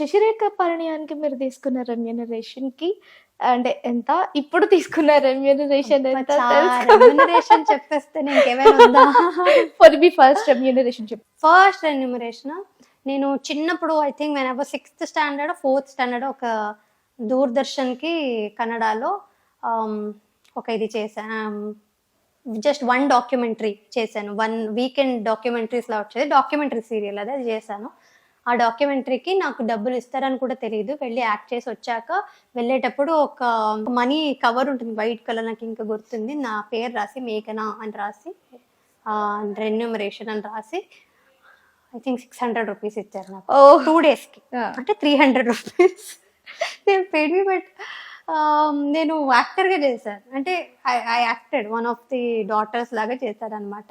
శశిరేఖ పరిణయానికి మీరు తీసుకున్న రెమ్యూనరేషన్‌కి అంటే ఎంత? ఇప్పుడు తీసుకున్న రెమ్యూనరేషన్ ఎంత రెమ్యూనరేషన్ చెప్పేస్తే ఇంకేమైనా ఉందా? ఫర్ మీ ఫస్ట్ రెమ్యూనరేషన్ చెప్పు. ఫస్ట్ రెమ్యూనరేషన్ నేను చిన్నప్పుడు I think when ever 6th standard 4th standard ఒక దూరదర్శన్కి కన్నడలో ఒక ఇది చేశాను, జస్ట్ 1 డాక్యుమెంటరీ చేశాను. 1 వీకెండ్ డాక్యుమెంటరీస్లో వచ్చేది డాక్యుమెంటరీ సీరియల్ అది చేశాను. ఆ డాక్యుమెంటరీకి నాకు డబ్బులు ఇస్తారని కూడా తెలియదు. వెళ్ళి యాక్ట్ చేసి వచ్చాక వెళ్ళేటప్పుడు ఒక మనీ కవర్ ఉంటుంది వైట్ కలర్, నాకు ఇంకా గుర్తుంది, నా పేరు రాసి మేఘనా అని రాసి రెన్యూమరేషన్ అని రాసి ఐ థింక్ 600 రూపీస్ ఇచ్చారు నాకు 2 daysకి. అంటే 300 రూపీస్ నేను పెయిడ్ మీ. బట్ నేను యాక్టర్గా చేశాను, అంటే I acted one of the daughters లాగా చేశాను అనమాట.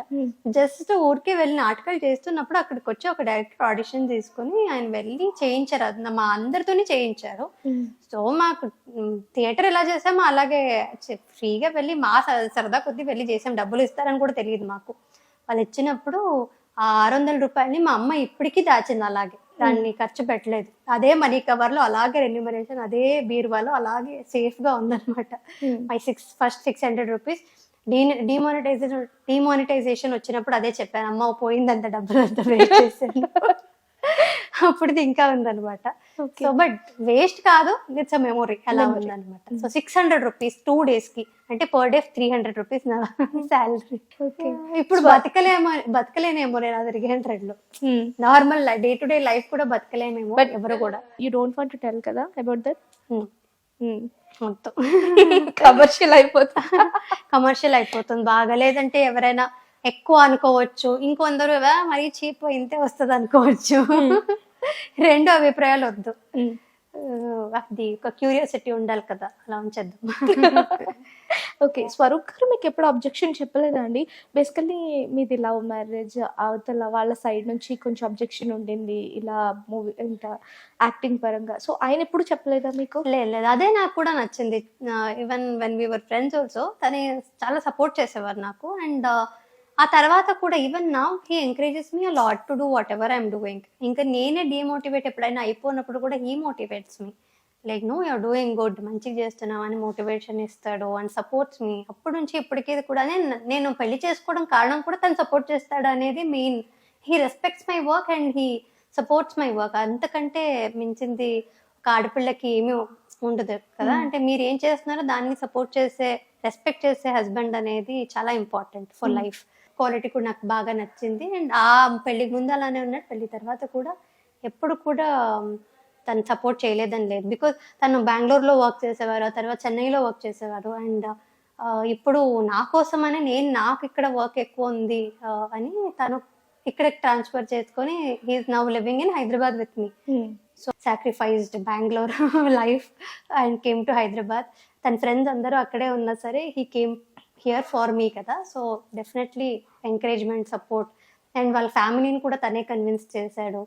జస్ట్ ఊరికే వెళ్ళి నాటకాలు చేస్తున్నప్పుడు అక్కడికి వచ్చి ఒక డైరెక్టర్ ఆడిషన్ తీసుకుని ఆయన వెళ్ళి చేయించారు, అది మా అందరితోనే చేయించారు. సో మాకు థియేటర్ ఎలా చేసామో అలాగే ఫ్రీగా వెళ్ళి మా సరదా కొద్దీ వెళ్ళి చేసాం. డబ్బులు ఇస్తారని కూడా తెలియదు మాకు. వాళ్ళు ఇచ్చినప్పుడు ఆ 600 రూపాయలని మా అమ్మ ఇప్పటికీ దాచింది అలాగే, దాన్ని ఖర్చు పెట్టలేదు. అదే మనీ కవర్ లో అలాగే రెన్యూమరేషన్ అదే బీరువాలో అలాగే సేఫ్ గా ఉందన్నమాట. మై ఫస్ట్ 600 రూపీస్ డిమానిటైజేషన్ వచ్చినప్పుడు అదే చెప్పాను, అమ్మ పోయిందంత డబ్బులు అంతా వేస్ట్ చేశాను. అప్పుడు ఇంకా ఉందన్నమాట. సో బట్ వేస్ట్ కాదు, ఇట్స్ అ మెమొరీ అలా ఉందన్నమాట. సో 600 రూపీస్ 2 daysకి, అంటే పర్ డే 300 రూపీస్ నా శాలరీ. ఇప్పుడు బతకలేనేమో నేను ఆ 300లో. Normal day to day life కూడా బతకలేమేమో ఎవరు కూడా. You don't want to tell కదా అబౌట్ దట్? మొత్తం కమర్షియల్ అయిపోతుంది. బాగాలేదంటే ఎవరైనా ఎక్కువ అనుకోవచ్చు, ఇంకొందరు మరీ చీప్ ఇంతే వస్తుంది అనుకోవచ్చు. 2 అభిప్రాయాలు వద్దు, అది ఒక క్యూరియాసిటీ ఉండాలి కదా, అలా ఉంచేద్దాం. ఓకే, స్వరూప్ గారు మీకు ఎప్పుడు అబ్జెక్షన్ చెప్పలేదా అండి? బేసికల్లీ మీది లవ్ మ్యారేజ్, అవతల వాళ్ళ సైడ్ నుంచి కొంచెం అబ్జెక్షన్ ఉండింది ఇలా మూవీ ఇంత యాక్టింగ్ పరంగా. సో ఆయన ఎప్పుడు చెప్పలేదా మీకు? లేదు, అదే నాకు కూడా నచ్చింది. Even when we were friends also తను చాలా సపోర్ట్ చేసేవారు నాకు. అండ్ ఆ తర్వాత కూడా even now he encourages me a lot to do whatever I'm doing. ఇంకా నేనే డిమోటివేట్ ఎప్పుడైనా అయిపోయినప్పుడు కూడా he motivates me, like no you're doing good, మంచిగా చేస్తున్నావు అని మోటివేషన్ ఇస్తాడు అండ్ సపోర్ట్స్ మీ. అప్పటి నుంచి ఇప్పటికీ కూడా నేను పెళ్లి చేసుకోవడం కారణం కూడా తను సపోర్ట్ చేస్తాడు అనేది main. He respects my work and he supports my work. అంతకంటే మించింది ఒక ఆడపిల్లకి ఏమీ ఉండదు కదా. అంటే మీరు ఏం చేస్తున్నారో దాన్ని సపోర్ట్ చేసే, రెస్పెక్ట్ చేసే హస్బెండ్ అనేది చాలా ఇంపార్టెంట్ ఫర్ లైఫ్. క్వాలిటీ కూడా నాకు బాగా నచ్చింది. అండ్ ఆ పెళ్లికి ముందు అలానే ఉన్నాడు, పెళ్లి తర్వాత కూడా ఎప్పుడు కూడా తను సపోర్ట్ చేయలేదని లేదు. బికాజ్ తను బెంగళూరులో వర్క్ చేసేవారు, ఆ తర్వాత చెన్నైలో వర్క్ చేసేవారు. అండ్ ఇప్పుడు నా కోసమని నాకు ఇక్కడ వర్క్ ఎక్కువ ఉంది అని తను ఇక్కడ ట్రాన్స్ఫర్ చేసుకొని he is now living in Hyderabad with me. So sacrificed Bengaluru life and came to Hyderabad. తన ఫ్రెండ్స్ అందరూ అక్కడే ఉన్నా సరే he came here for me కదా. So definitely encouragement, support and వాళ్ళ ఫ్యామిలీని కూడా తనే కన్విన్స్ చేశాడు.